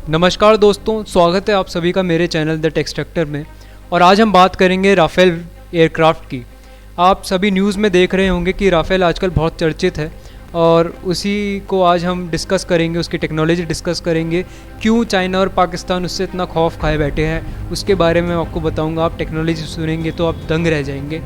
नमस्कार दोस्तों, स्वागत है आप सभी का मेरे चैनल द टेक्सट्रैक्टर में। और आज हम बात करेंगे राफेल एयरक्राफ्ट की। आप सभी न्यूज़ में देख रहे होंगे कि राफेल आजकल बहुत चर्चित है और उसी को आज हम डिस्कस करेंगे, उसकी टेक्नोलॉजी डिस्कस करेंगे। क्यों चाइना और पाकिस्तान उससे इतना खौफ खाए बैठे हैं, उसके बारे में आपको बताऊंगा। आप टेक्नोलॉजी सुनेंगे तो आप दंग रह जाएंगे।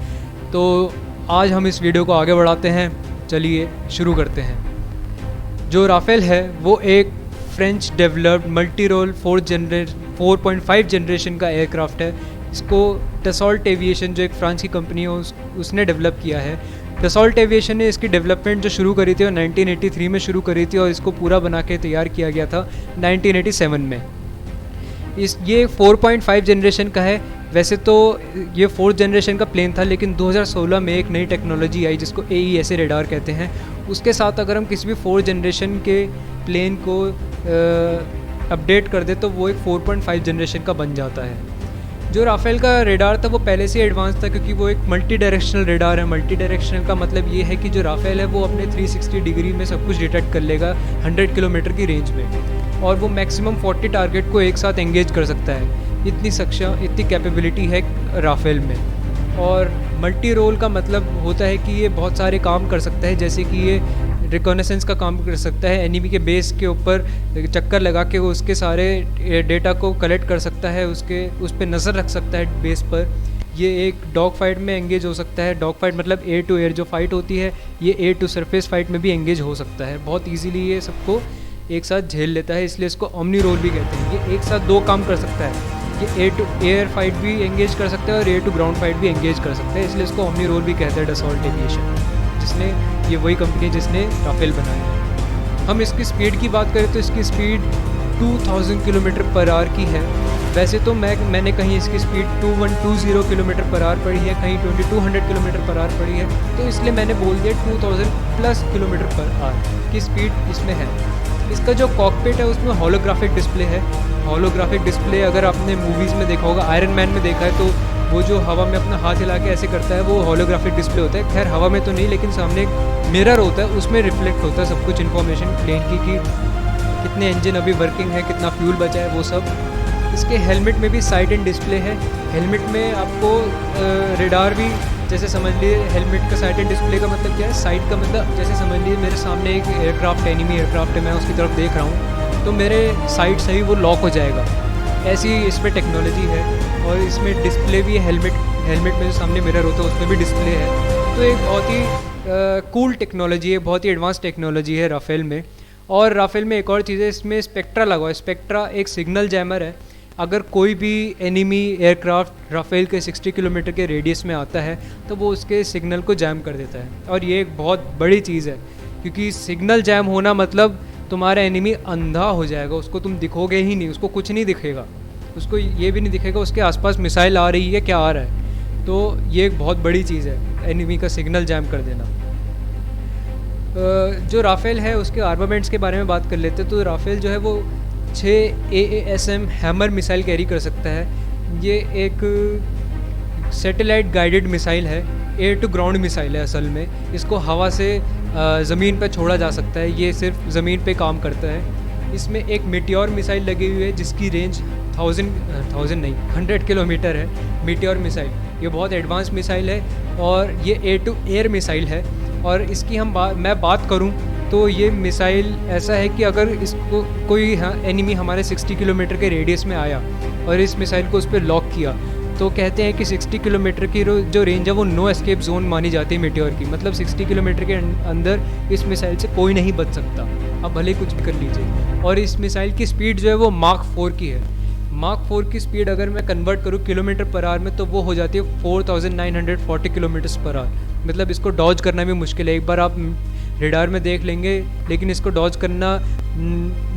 तो आज हम इस वीडियो को आगे बढ़ाते हैं, चलिए शुरू करते हैं। जो राफेल है वो एक French developed multi role 4.5 generation का एयरक्राफ्ट है। इसको डसॉल्ट एविएशन, जो एक फ्रांस की कंपनी है, उसने डेवलप किया है। डसॉल्ट एविएशन ने इसकी डेवलपमेंट जो शुरू करी थी वो 1983 में शुरू करी थी और इसको पूरा बना के तैयार किया गया था 1987 में। ये 4.5 जनरेशन का है। वैसे तो ये 4th जनरेशन का प्लेन था, लेकिन 2016 में एक नई टेक्नोलॉजी आई जिसको AESA रेडार कहते हैं। उसके साथ अगर हम किसी भी 4th जनरेशन के प्लेन को अपडेट कर दे तो वो एक 4.5 जनरेशन का बन जाता है। जो राफेल का रेडार था वो पहले से एडवांस था, क्योंकि वो एक मल्टी डायरेक्शनल रेडार है। मल्टी डायरेक्शनल का मतलब ये है कि जो राफेल है वो अपने 360 डिग्री में सब कुछ डिटेक्ट कर लेगा 100 किलोमीटर की रेंज में, और वो मैक्सिमम 40 टारगेट को एक साथ एंगेज कर सकता है। इतनी कैपेबिलिटी है राफेल में। और मल्टी रोल का मतलब होता है कि ये बहुत सारे काम कर सकता है, जैसे कि ये रिकॉनेसेंस का काम कर सकता है। एनिमी के बेस के ऊपर चक्कर लगा के वो उसके सारे डेटा को कलेक्ट कर सकता है, उस पर नज़र रख सकता है बेस पर। ये एक डॉग फाइट में एंगेज हो सकता है। डॉग फाइट मतलब एयर टू एयर जो फाइट होती है, ये एयर टू सरफेस फाइट में भी एंगेज हो सकता है। बहुत ईजीली ये सबको एक साथ झेल लेता है, इसलिए इसको ओमनी रोल भी कहते हैं। ये एक साथ दो काम कर सकता है। ये एयर टू एयर फाइट भी एंगेज कर सकता है और एयर टू ग्राउंड फाइट भी एंगेज कर सकता है, इसलिए इसको ओमनी रोल भी कहते हैं डसॉल्ट एविएशन, जिसने ये वही कंपनी है जिसने राफेल बनाया है। हम इसकी स्पीड की बात करें तो इसकी स्पीड 2000 किलोमीटर पर आवर की है। वैसे तो मैंने कहीं इसकी स्पीड 2120 किलोमीटर पर आवर पढ़ी है, कहीं 2200 किलोमीटर पर आवर पढ़ी है, तो इसलिए मैंने बोल दिया 2000 प्लस किलोमीटर पर आवर की स्पीड इसमें है। इसका जो कॉकपिट है उसमें होलोग्राफिक डिस्प्ले है। होलोग्राफिक डिस्प्ले अगर आपने मूवीज़ में देखा होगा, आयरन मैन में देखा है, तो वो जो हवा में अपना हाथ हिला के ऐसे करता है वो होलोग्राफिक डिस्प्ले होता है। खैर हवा में तो नहीं, लेकिन सामने एक मिरर होता है, उसमें रिफ्लेक्ट होता है सब कुछ इन्फॉर्मेशन प्लेन की, कि कितने इंजन अभी वर्किंग है, कितना फ्यूल बचा है, वो सब। इसके हेलमेट में भी साइड एंड डिस्प्ले है। हेलमेट में आपको रेडार भी, जैसे समझ लिए हेलमेट का साइड एंड डिस्प्ले का मतलब क्या है। साइड का मतलब जैसे समझ लिए मेरे सामने एक एयरक्राफ्ट, एनिमी एयरक्राफ्ट है, मैं उसकी तरफ देख रहा हूँ तो मेरे साइड से ही वो लॉक हो जाएगा। ऐसी इसमें टेक्नोलॉजी है। और इसमें डिस्प्ले भी है। हेलमेट में जो सामने मिरर होता है उसमें भी डिस्प्ले है। तो एक बहुत ही कूल टेक्नोलॉजी है, बहुत ही एडवांस टेक्नोलॉजी है राफेल में। और राफेल में एक और चीज़ है, इसमें स्पेक्ट्रा लगा हुआ है। स्पेक्ट्रा एक सिग्नल जैमर है। अगर कोई भी एनिमी एयरक्राफ्ट राफेल के 60 किलोमीटर के रेडियस में आता है तो वो उसके सिग्नल को जैम कर देता है। और ये एक बहुत बड़ी चीज़ है, क्योंकि सिग्नल जैम होना मतलब तुम्हारा एनिमी अंधा हो जाएगा, उसको तुम दिखोगे ही नहीं, उसको कुछ नहीं दिखेगा, उसको ये भी नहीं दिखेगा उसके आसपास मिसाइल आ रही है क्या आ रहा है। तो ये एक बहुत बड़ी चीज़ है, एनिमी का सिग्नल जैम कर देना। जो राफेल है उसके आर्मामेंट्स के बारे में बात कर लेते हैं। तो राफेल जो है वो 6 AASM हैमर मिसाइल कैरी कर सकता है। ये एक सैटेलाइट गाइडेड मिसाइल है, एयर टू ग्राउंड मिसाइल है असल में। इसको हवा से ज़मीन पर छोड़ा जा सकता है, ये सिर्फ ज़मीन पे काम करता है। इसमें एक मीटियोर मिसाइल लगी हुई है जिसकी रेंज 100 किलोमीटर है। मीटियोर मिसाइल ये बहुत एडवांस मिसाइल है और ये एयर टू एयर मिसाइल है। और इसकी मैं बात करूं तो ये मिसाइल ऐसा है कि अगर इसको कोई एनिमी हमारे 60 किलोमीटर के रेडियस में आया और इस मिसाइल को उस पर लॉक किया, तो कहते हैं कि 60 किलोमीटर की जो रेंज है वो नो एस्केप जोन मानी जाती है मीटियोर की। मतलब 60 किलोमीटर के अंदर इस मिसाइल से कोई नहीं बच सकता, आप भले कुछ भी कर लीजिए। और इस मिसाइल की स्पीड जो है वो माक 4 की है। माक 4 की स्पीड अगर मैं कन्वर्ट करूँ किलोमीटर पर आवर में तो वो हो जाती है 4940 किलोमीटर्स पर आवर। मतलब इसको डॉज करना भी मुश्किल है। एक बार आप रेडार में देख लेंगे, लेकिन इसको डॉज करना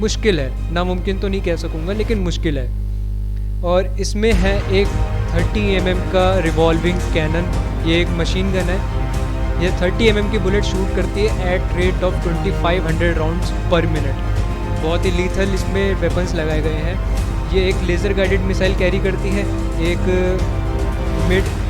मुश्किल है। नामुमकिन तो नहीं कह सकूँगा, लेकिन मुश्किल है। और इसमें है एक 30 mm का रिवॉल्विंग कैनन। ये एक मशीन गन है। ये 30 mm की बुलेट शूट करती है at rate of 2500 rounds per minute. बहुत ही लीथल इसमें वेपन्स लगाए गए हैं। ये एक लेज़र गाइडेड मिसाइल कैरी करती है।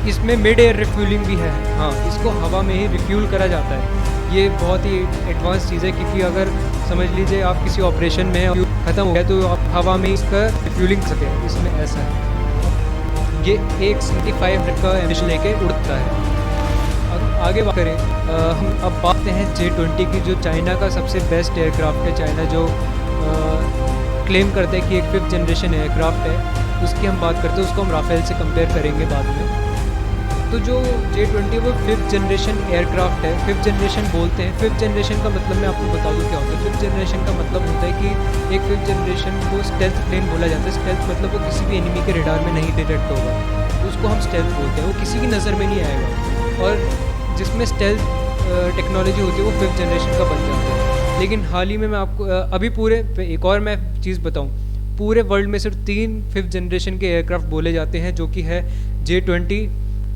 इसमें मिड एयर रिफ्यूलिंग भी है। हाँ, इसको हवा में ही रिफ्यूल करा जाता है। ये बहुत ही एडवांस चीज़ है, क्योंकि अगर समझ लीजिए आप किसी ऑपरेशन में हैं, ख़त्म हो गया तो आप हवा में इसका रिफ्यूलिंग कर सकते हैं। इसमें ऐसा है, ये एक 75 का एमिशन लेके उड़ता है। अब आगे बात करें, हम अब बात हैं J-20 की, जो चाइना का सबसे बेस्ट एयरक्राफ्ट है। चाइना जो क्लेम करते हैं कि एक 5th जनरेशन एयरक्राफ्ट है, उसकी हम बात करते हैं, उसको हम राफेल से कंपेयर करेंगे बाद में। तो जो J-20 वो 5th जनरेशन एयरक्राफ्ट है। 5th जनरेशन बोलते हैं, 5th जनरेशन का मतलब मैं आपको बता दूं क्या होता है। 5th जनरेशन का मतलब होता है कि एक 5th जनरेशन को स्टेल्थ प्लेन बोला जाता है। स्टेल्थ मतलब वो किसी भी एनिमी के रेडार में नहीं डिटेक्ट होगा, तो उसको हम स्टेल्थ बोलते हैं। वो किसी की नज़र में नहीं आएगा, और जिसमें स्टेल्थ टेक्नोलॉजी होती है वो 5th जनरेशन का बन जाता है। लेकिन हाल ही में मैं आपको अभी पूरे एक और मैं चीज़ बताऊँ, पूरे वर्ल्ड में सिर्फ 3 5th जनरेशन के एयरक्राफ्ट बोले जाते हैं, जो कि है J-20,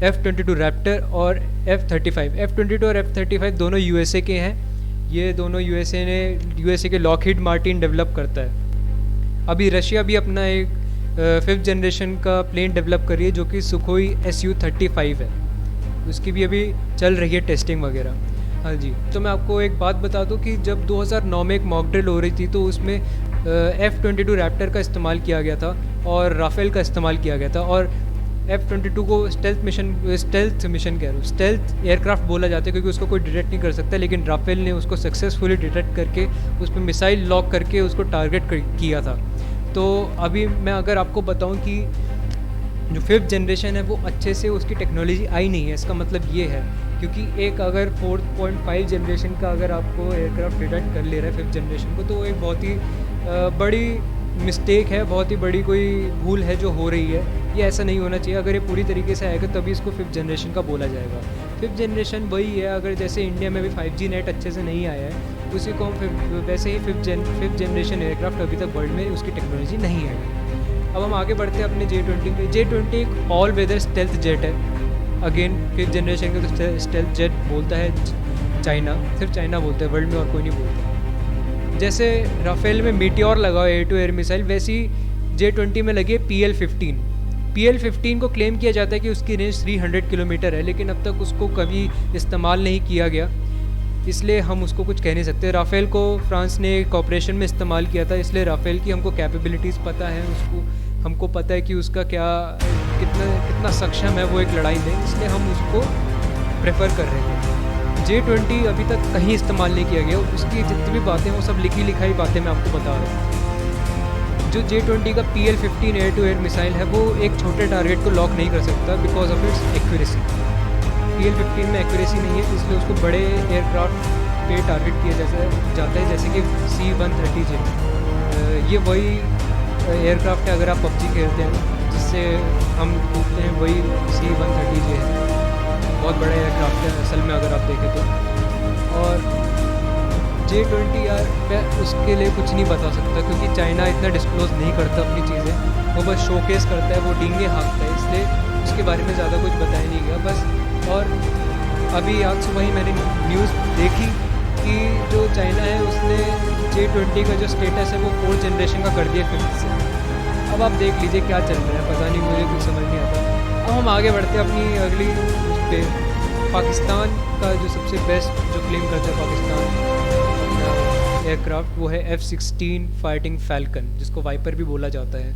F-22 रैप्टर और F-35। F-22 और F-35 दोनों USA के हैं। ये दोनों USA के लॉकहीड मार्टिन डेवलप करता है। अभी रशिया भी अपना एक 5th जनरेशन का प्लेन डेवलप कर रही है, जो कि सुखोई Su-35 है। उसकी भी अभी चल रही है टेस्टिंग वगैरह। हाँ जी, तो मैं आपको एक बात बता दूं कि जब 2009 में एक मॉक ड्रिल हो रही थी, तो उसमें F-22 रैप्टर का इस्तेमाल किया गया था और राफेल का इस्तेमाल किया गया था। और F-22 को स्टेल्थ एयरक्राफ्ट बोला जाता है, क्योंकि उसको कोई डिटेक्ट नहीं कर सकता। लेकिन राफेल ने उसको सक्सेसफुली डिटेक्ट करके उस पर मिसाइल लॉक करके उसको टारगेट किया था। तो अभी मैं अगर आपको बताऊं कि जो 5th जनरेशन है वो अच्छे से उसकी टेक्नोलॉजी आई नहीं है, इसका मतलब ये है क्योंकि एक अगर 4.5 जनरेशन का अगर आपको एयरक्राफ्ट डिटेक्ट कर ले रहा है 5th जनरेशन को, तो एक बहुत ही बड़ी मिस्टेक है, बहुत ही बड़ी कोई भूल है जो हो रही है। ये ऐसा नहीं होना चाहिए। अगर ये पूरी तरीके से आएगा तभी इसको 5th जनरेशन का बोला जाएगा। 5th जनरेशन वही है, अगर जैसे इंडिया में भी 5G नेट अच्छे से नहीं आया है, उसी को हम वैसे ही 5th जनरेशन एयरक्राफ्ट अभी तक वर्ल्ड में उसकी टेक्नोलॉजी नहीं है। अब हम आगे बढ़ते हैं अपने J-20 पे। J-20 एक ऑल वेदर स्टेल्थ जेट है। अगेन 5th जनरेशन का तो स्टेल्थ जेट बोलता है चाइना, सिर्फ चाइना बोलता है, वर्ल्ड में और कोई नहीं बोलता। जैसे राफेल में मीटियोर लगा एयर टू एयर मिसाइल, वैसी J-20 में लगी PL-15। PL-15 को क्लेम किया जाता है कि उसकी रेंज 300 किलोमीटर है, लेकिन अब तक उसको कभी इस्तेमाल नहीं किया गया, इसलिए हम उसको कुछ कह नहीं सकते। राफेल को फ्रांस ने कॉपरेशन में इस्तेमाल किया था, इसलिए राफेल की हमको कैपेबिलिटीज़ पता है, उसको हमको पता है कि उसका कितना सक्षम है वो एक लड़ाई में, इसलिए हम उसको प्रेफर कर रहे हैं। J-20 अभी तक कहीं इस्तेमाल नहीं किया गया, उसकी जितनी भी बातें वो सब लिखी लिखाई बातें मैं आपको बता रहा हूँ। जो J-20 का PL-15 air to air missile है वो एक छोटे टारगेट को लॉक नहीं कर सकता because of its accuracy. PL-15 में एक्यूरेसी नहीं है, इसलिए उसको बड़े एयरक्राफ्ट पे टारगेट किया जाता है, जैसे कि C-130J। ये वही एयरक्राफ्ट है, अगर आप PUBG खेलते हैं जिससे हम पूछते हैं, वही C-130J है। बहुत बड़ा एयरक्राफ्ट है असल में अगर आप देखें तो। और J-20 यार मैं उसके लिए कुछ नहीं बता सकता, क्योंकि चाइना इतना डिस्क्लोज़ नहीं करता अपनी चीज़ें, वो बस शोकेस करता है, वो डींगे हाँकता है, इसलिए उसके बारे में ज़्यादा कुछ बताया नहीं गया बस। और अभी आज सुबह ही मैंने न्यूज़ देखी कि जो चाइना है उसने J-20 का जो स्टेटस है वो 4th जनरेशन का कर दिया 5th से। अब आप देख लीजिए क्या चल रहा है, पता नहीं, मुझे कुछ समझ नहीं आता। अब हम आगे बढ़ते हैं अपनी अगली उस पर। पाकिस्तान का जो सबसे बेस्ट जो क्लेम करता है पाकिस्तान एयरक्राफ्ट, वो है F-16 फाइटिंग फैल्कन, जिसको वाइपर भी बोला जाता है।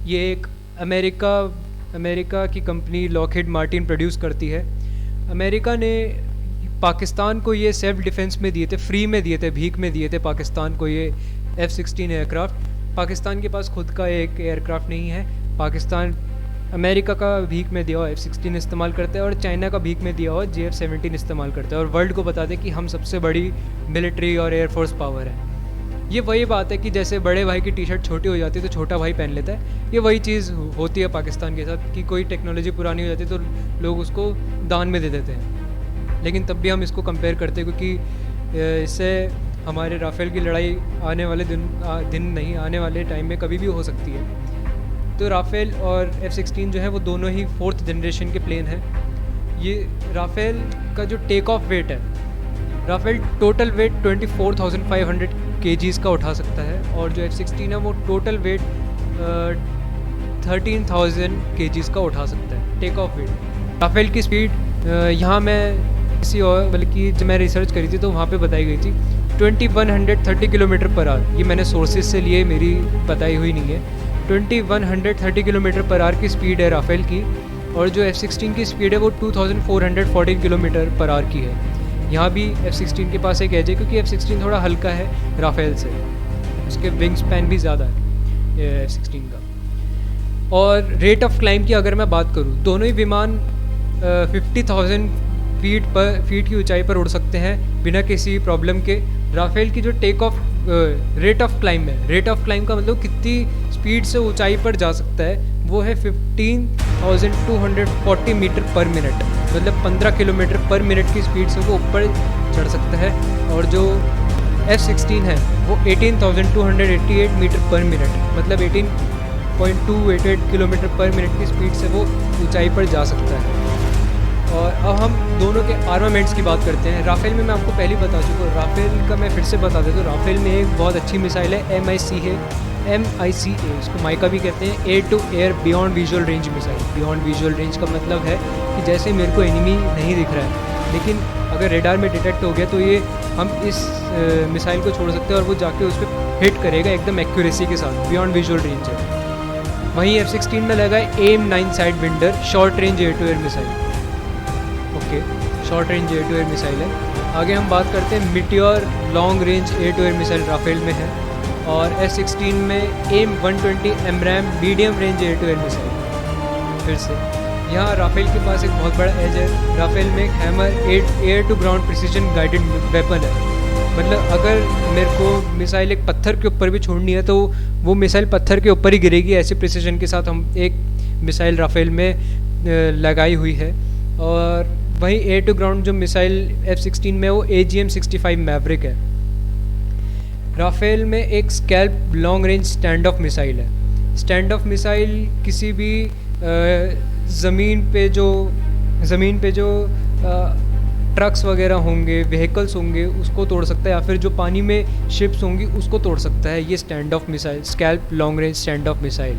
ये एक अमेरिका की कंपनी लॉकहीड मार्टिन प्रोड्यूस करती है। अमेरिका ने पाकिस्तान को ये सेल्फ डिफेंस में दिए थे, फ्री में दिए थे, भीख में दिए थे पाकिस्तान को ये F-16 एयरक्राफ्ट। पाकिस्तान के पास खुद का एक एयरक्राफ्ट नहीं है। पाकिस्तान अमेरिका का भीख में दिया हुआ F-16 इस्तेमाल करता है और चाइना का भीख में दिया हुआ JF-17 इस्तेमाल करता है, और वर्ल्ड को बता दें कि हम सबसे बड़ी मिलिट्री और एयरफोर्स पावर है। ये वही बात है कि जैसे बड़े भाई की टी शर्ट छोटी हो जाती है तो छोटा भाई पहन लेता है, ये वही चीज़ होती है पाकिस्तान के साथ कि कोई टेक्नोलॉजी पुरानी हो जाती है तो लोग उसको दान में दे देते हैं। लेकिन तब भी हम इसको कंपेयर करते हैं, क्योंकि इससे हमारे राफेल की लड़ाई आने वाले आने वाले टाइम में कभी भी हो सकती है। तो राफेल और F-16 जो है वो दोनों ही 4th जनरेशन के प्लेन हैं। ये राफेल का जो टेक ऑफ वेट है, राफेल टोटल वेट 24,500 kgs का उठा सकता है, और जो F-16 है वो टोटल वेट 13,000 kgs का उठा सकता है टेक ऑफ वेट। राफेल की स्पीड यहाँ मैं किसी और बल्कि जब मैं रिसर्च करी थी तो वहाँ पे बताई गई थी 2130 किलोमीटर पर आवर, ये मैंने सोर्सेज से लिए, मेरी बताई हुई नहीं है। 2130 किलोमीटर पर आवर की स्पीड है राफेल की, और जो F-16 की स्पीड है वो 2414 किलोमीटर पर आवर की है। यहाँ भी F-16 के पास एक एज है, क्योंकि F-16 थोड़ा हल्का है राफेल से, उसके विंग स्पैन भी ज़्यादा है F-16 का। और रेट ऑफ क्लाइंब की अगर मैं बात करूँ, दोनों ही विमान 50,000 फीट की ऊंचाई पर उड़ सकते हैं बिना किसी प्रॉब्लम के। राफेल की जो take off rate of climb है, रेट ऑफ क्लाइंब का मतलब कितनी स्पीड से ऊंचाई पर जा सकता है, वो है 15,240 मीटर पर मिनट, मतलब 15 किलोमीटर पर मिनट की स्पीड से वो ऊपर चढ़ सकता है। और जो F-16 है वो 18,288 मीटर पर मिनट, मतलब 18.288 किलोमीटर पर मिनट की स्पीड से वो ऊंचाई पर जा सकता है। और अब हम दोनों के आर्मामेंट्स की बात करते हैं। राफेल में मैं आपको पहले ही बता चुका हूँ, राफेल का मैं फिर से बता देता हूँ। राफेल में एक बहुत अच्छी मिसाइल है MICA, इसको माइका भी कहते हैं, air to air beyond visual range missile. Beyond visual range का मतलब है कि जैसे मेरे को एनिमी नहीं दिख रहा है, लेकिन अगर रेडार में डिटेक्ट हो गया तो ये हम इस मिसाइल को छोड़ सकते हैं और वो जाके उस पर हिट करेगा एकदम एक्यूरेसी के साथ। बियॉन्ड विजुअल रेंज है। वहीं F-16 में लगा है AIM-9 sidewinder short range air to air missile. Okay, short range air to air missile है। आगे हम बात करते हैं Meteor long range air to air missile Rafale में है। और F-16 में AIM-120 AMRAAM medium range air to air missile. फिर से यहाँ राफेल के पास एक बहुत बड़ा एज है। राफेल में एक Hammer air to ground precision guided weapon है, मतलब अगर मेरे को मिसाइल एक पत्थर के ऊपर भी छोड़नी है तो वो मिसाइल पत्थर के ऊपर ही गिरेगी, ऐसे प्रिसीजन के साथ हम एक मिसाइल राफेल में लगाई हुई है। और वहीं एयर टू ग्राउंड जो मिसाइल F-16 में वो AGM-65 मैवरिक है। राफेल में एक scalp long range stand of missile है। स्टैंड ऑफ मिसाइल किसी भी ज़मीन पे जो ट्रक्स वगैरह होंगे, व्हीकल्स होंगे, उसको तोड़ सकता है, या फिर जो पानी में शिप्स होंगी उसको तोड़ सकता है। ये stand of missile, scalp long range stand of missile.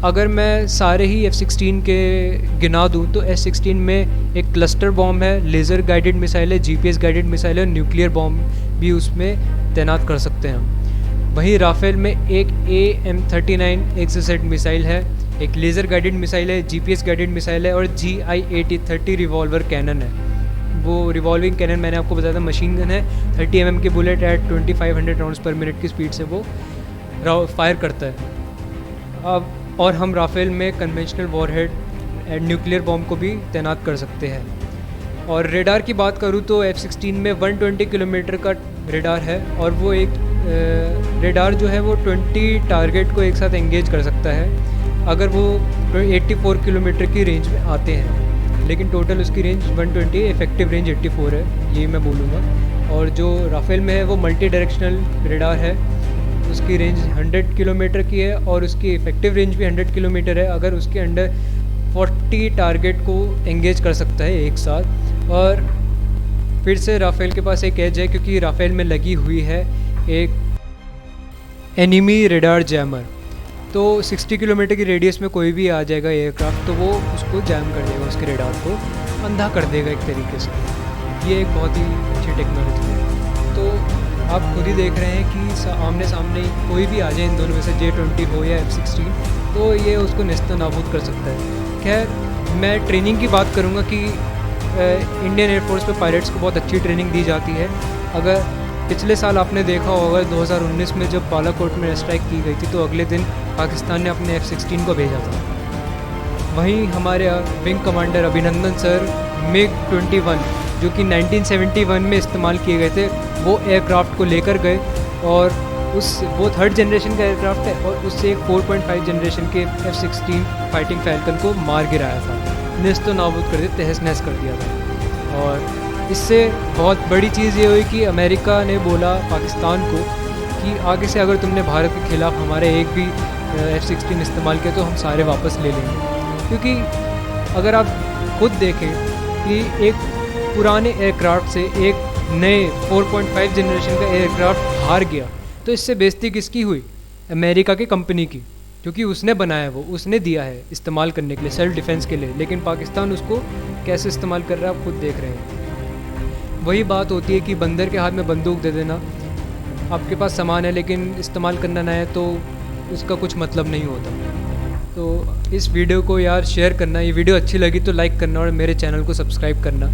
अगर मैं सारे ही F-16 के गिना दूँ तो F-16 में एक क्लस्टर बॉम्ब है, लेज़र गाइडेड मिसाइल है, GPS गाइडेड मिसाइल है, न्यूक्लियर बॉम्ब भी उसमें तैनात कर सकते हैं हम। वहीं राफेल में एक AIM-39 एक्सोसेट मिसाइल है, एक लेज़र गाइडेड मिसाइल है, GPS गाइडेड मिसाइल है, और GI-80-30 रिवॉल्वर कैनन है। वो रिवॉल्विंग कैनन मैंने आपको बताया था, मशीन गन है, 30 mm के bullet at 2500 rounds per minute की स्पीड से वो फायर करता है। अब और हम राफेल में conventional warhead and nuclear bomb को भी तैनात कर सकते हैं। और रेडार की बात करूँ तो F-16 में 120 किलोमीटर का रेडार है, और वो एक रेडार जो है वो 20 टारगेट को एक साथ एंगेज कर सकता है अगर वो 84 किलोमीटर की रेंज में आते हैं, लेकिन टोटल उसकी रेंज 120, इफेक्टिव रेंज 84 है, ये मैं बोलूँगा। और जो राफेल में है वो मल्टी डायरेक्शनल रेडार है, उसकी रेंज 100 किलोमीटर की है और उसकी इफेक्टिव रेंज भी 100 किलोमीटर है। अगर उसके अंडर 40 टारगेट को एंगेज कर सकता है एक साथ। और फिर से राफेल के पास एक एज है, क्योंकि राफेल में लगी हुई है एक एनिमी रेडार जैमर। तो 60 किलोमीटर की रेडियस में कोई भी आ जाएगा एयरक्राफ्ट तो वो उसको जैम कर देगा, उसके रेडार को अंधा कर देगा एक तरीके से। ये एक बहुत ही अच्छी टेक्नोलॉजी है। तो आप खुद ही देख रहे हैं कि आमने सामने कोई भी आ जाए इन दोनों में से, J-20 हो या F-16, तो ये उसको नेस्त नाबूद कर सकता है। खैर, मैं ट्रेनिंग की बात करूँगा कि इंडियन एयरफोर्स में पायलट्स को बहुत अच्छी ट्रेनिंग दी जाती है। अगर पिछले साल आपने देखा होगा 2019 में जब बालाकोट में स्ट्राइक की गई थी तो अगले दिन पाकिस्तान ने अपने F-16 को भेजा था। वहीं हमारे विंग कमांडर अभिनंदन सर MiG-21 जो कि 1971 में इस्तेमाल किए गए थे, वो एयरक्राफ्ट को लेकर गए और वो 3rd जनरेशन का एयरक्राफ्ट है और उससे एक 4.5 जनरेशन के F-16 फाइटिंग फैल्कन को मार गिराया था, नेस्तो नाबूद कर दिया, तहस नहस कर दिया था। और इससे बहुत बड़ी चीज़ ये हुई कि अमेरिका ने बोला पाकिस्तान को कि आगे से अगर तुमने भारत के ख़िलाफ़ हमारे एक भी F-16 इस्तेमाल किया तो हम सारे वापस ले लेंगे। क्योंकि अगर आप खुद देखें कि एक पुराने एयरक्राफ्ट से एक नए 4.5 जनरेशन का एयरक्राफ्ट हार गया, तो इससे बेइज्जती किसकी हुई? अमेरिका की कंपनी की, क्योंकि उसने बनाया, वो उसने दिया है इस्तेमाल करने के लिए, सेल्फ डिफेंस के लिए। लेकिन पाकिस्तान उसको कैसे इस्तेमाल कर रहा है आप खुद देख रहे हैं। वही बात होती है कि बंदर के हाथ में बंदूक दे देना, आपके पास सामान है लेकिन इस्तेमाल करना ना है तो उसका कुछ मतलब नहीं होता। तो इस वीडियो को यार शेयर करना, ये वीडियो अच्छी लगी तो लाइक करना और मेरे चैनल को सब्सक्राइब करना।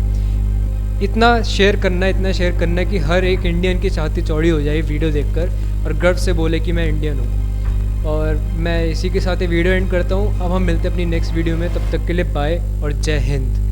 इतना शेयर करना कि हर एक इंडियन की छाती चौड़ी हो जाए वीडियो देखकर और गर्व से बोले कि मैं इंडियन हूँ। और मैं इसी के साथ ये वीडियो एंड करता हूँ। अब हम मिलते हैं अपनी नेक्स्ट वीडियो में, तब तक के लिए बाय और जय हिंद।